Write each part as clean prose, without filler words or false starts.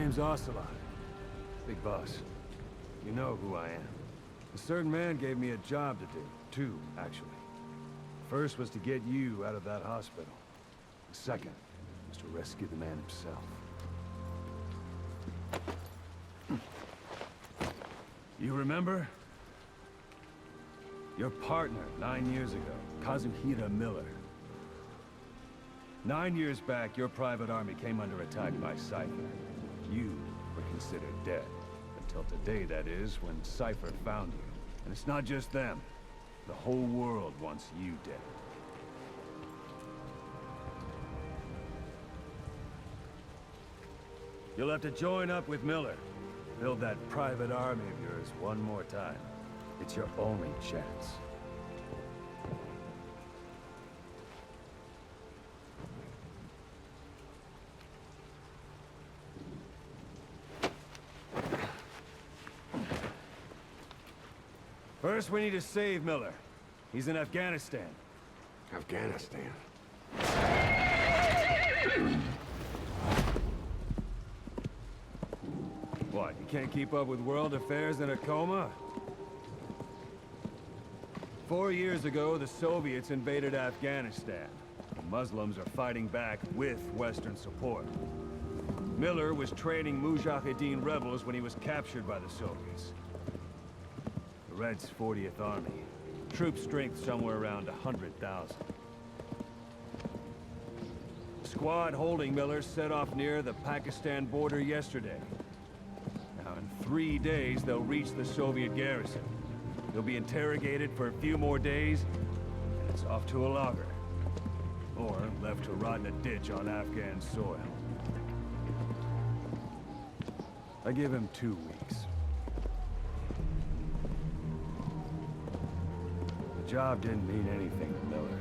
name's Ocelot. Big boss. You know who I am. A certain man gave me a job to do. Two, actually. First was to get you out of that hospital. The second was to rescue the man himself. You remember? Your partner, 9 years ago, Kazuhira Miller. 9 years back, your private army came under attack by Cypher. You were considered dead. Until today, that is, when Cypher found you. And it's not just them. The whole world wants you dead. You'll have to join up with Miller. Build that private army of yours one more time. It's your only chance. First, we need to save Miller. He's in Afghanistan. Afghanistan? What, you can't keep up with world affairs in a coma? 4 years ago, the Soviets invaded Afghanistan. The Muslims are fighting back with Western support. Miller was training Mujahideen rebels when he was captured by the Soviets. The Red's 40th Army. Troop strength somewhere around 100,000. The squad holding Miller set off near the Pakistan border yesterday. Now, in 3 days, they'll reach the Soviet garrison. They'll be interrogated for a few more days, and it's off to a logger. Or left to rot in a ditch on Afghan soil. I give him 2 weeks. The job didn't mean anything to Miller.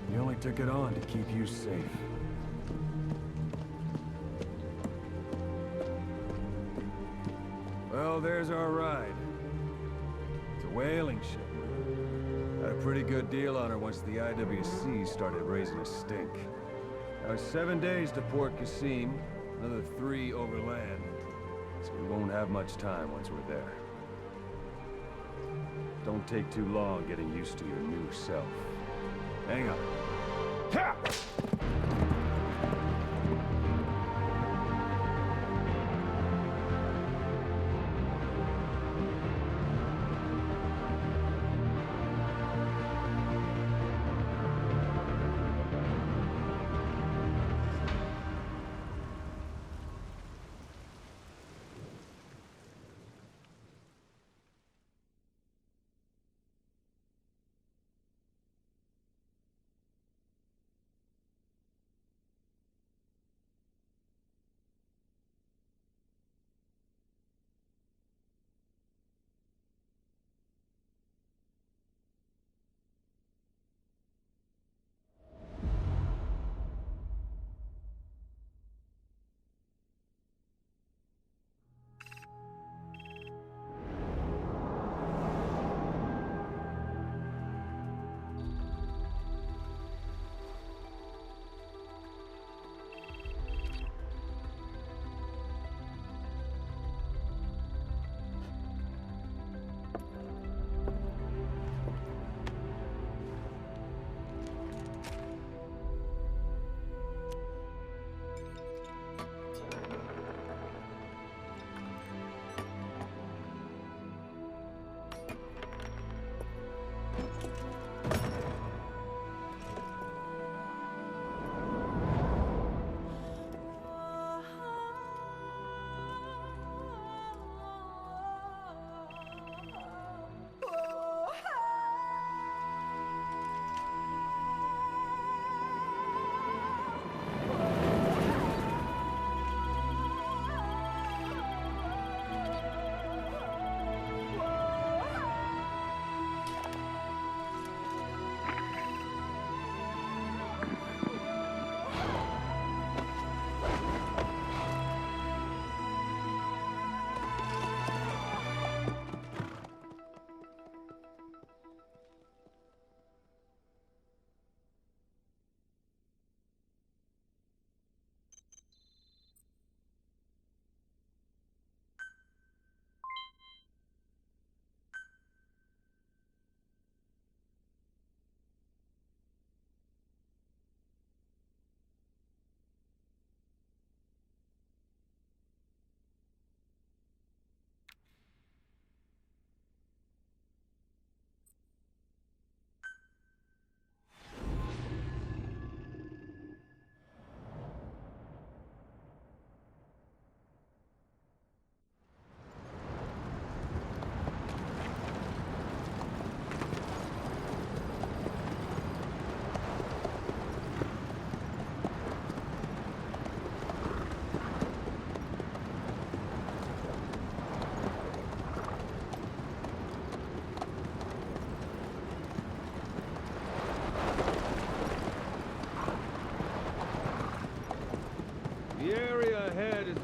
He only took it on to keep you safe. Well, there's our ride. It's a whaling ship. Had a pretty good deal on her once the IWC started raising a stink. Now it's 7 days to Port Qasim, another 3 overland. So we won't have much time once we're there. Don't take too long getting used to your new self. Hang on. Ha!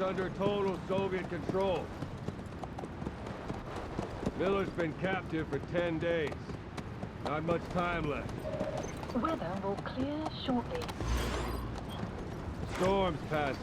under total Soviet control. Miller's been captive for 10 days. Not much time left. Weather will clear shortly. Storm's passing.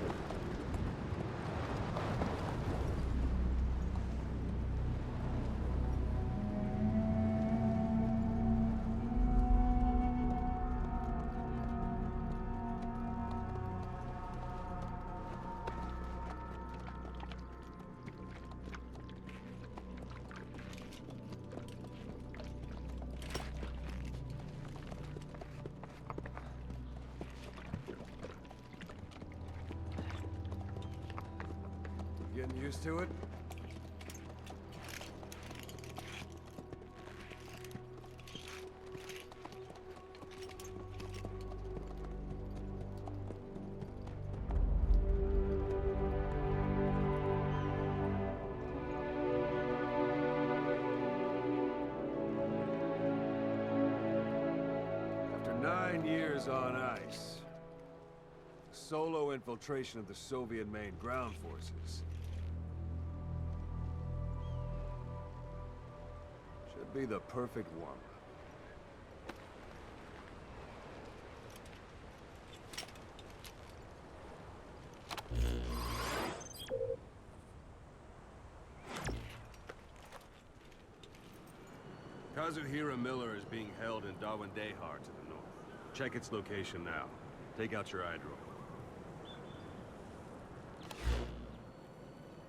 Getting used to it? After 9 years on ice, solo infiltration of the Soviet main ground forces should be the perfect warm-up. Kazuhira Miller is being held in Dawandehar to the north. Check its location now. Take out your eye drone.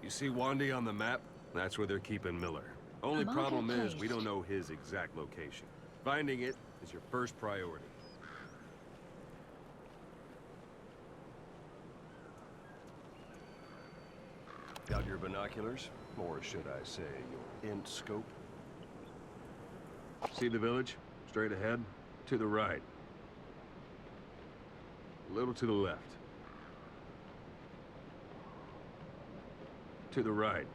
You see Wandi on the map? That's where they're keeping Miller. Only problem is, we don't know his exact location. Finding it is your first priority. Got your binoculars? Or should I say, your int scope? See the village? Straight ahead? To the right. A little to the left. To the right.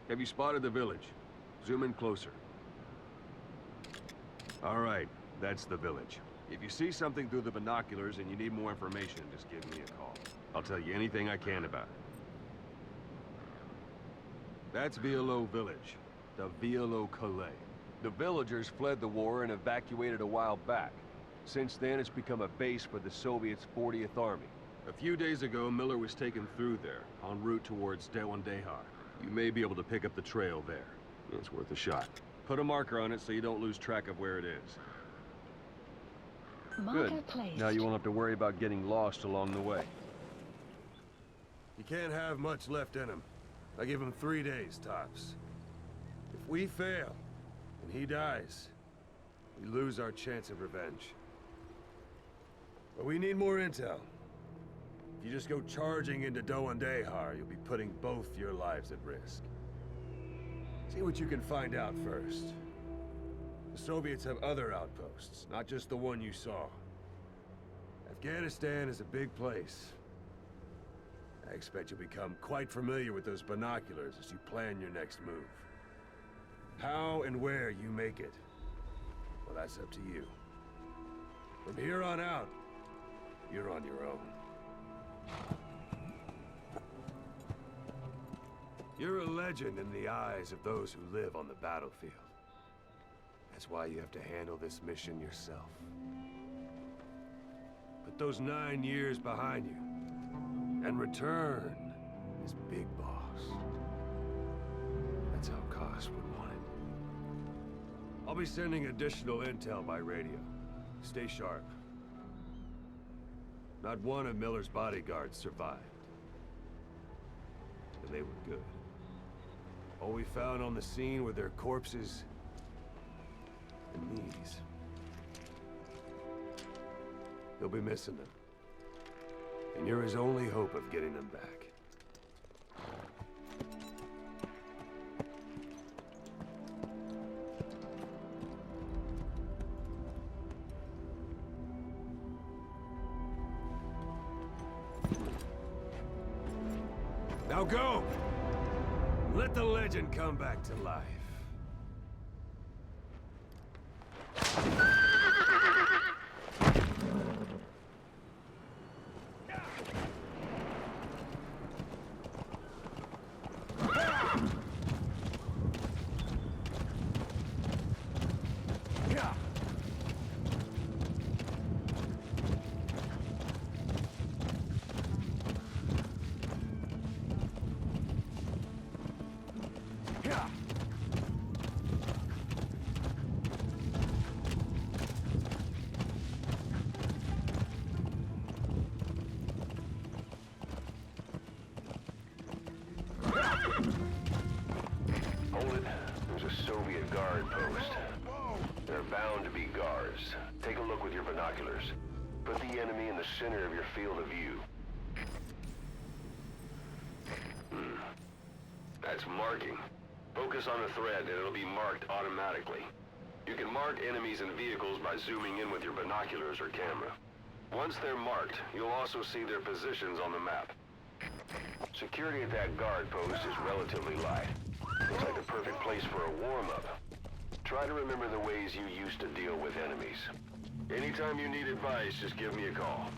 Have you spotted the village? Zoom in closer. All right, that's the village. If you see something through the binoculars and you need more information, just give me a call. I'll tell you anything I can about it. That's Violo Village, the Violo Calais. The villagers fled the war and evacuated a while back. Since then, it's become a base for the Soviets' 40th Army. A few days ago, Miller was taken through there, en route towards Dawandehar. You may be able to pick up the trail there. It's worth a shot. Put a marker on it so you don't lose track of where it is. Marker Good. placed. Now you won't have to worry about getting lost along the way. You can't have much left in him. I give him 3 days, tops. If we fail, and he dies, we lose our chance of revenge. But we need more intel. If you just go charging into Dawandehar, you'll be putting both your lives at risk. See what you can find out first. The Soviets have other outposts, not just the one you saw. Afghanistan is a big place. I expect you'll become quite familiar with those binoculars as you plan your next move. How and where you make it, well, that's up to you. From here on out, you're on your own. You're a legend in the eyes of those who live on the battlefield. That's why you have to handle this mission yourself. Put those 9 years behind you, and return as Big Boss. That's how Koss would want it. I'll be sending additional intel by radio. Stay sharp. Not one of Miller's bodyguards survived. And they were good. All we found on the scene were their corpses and knees. You'll be missing them. And you're his only hope of getting them back. Now go! Let the legend come back to life. bound to be guards. Take a look with your binoculars. Put the enemy in the center of your field of view. That's marking. Focus on the threat and it'll be marked automatically. You can mark enemies and vehicles by zooming in with your binoculars or camera. Once they're marked, you'll also see their positions on the map. Security at that guard post is relatively light. Looks like the perfect place for a warm-up. Try to remember the ways you used to deal with enemies. Anytime you need advice, just give me a call.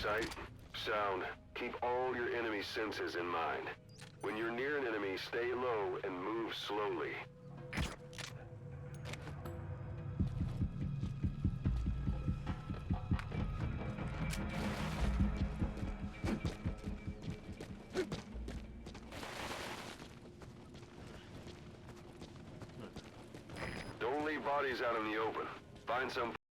Sight, sound, keep all your enemy senses in mind. When you're near an enemy, stay low and move slowly. Don't leave bodies out in the open. Find some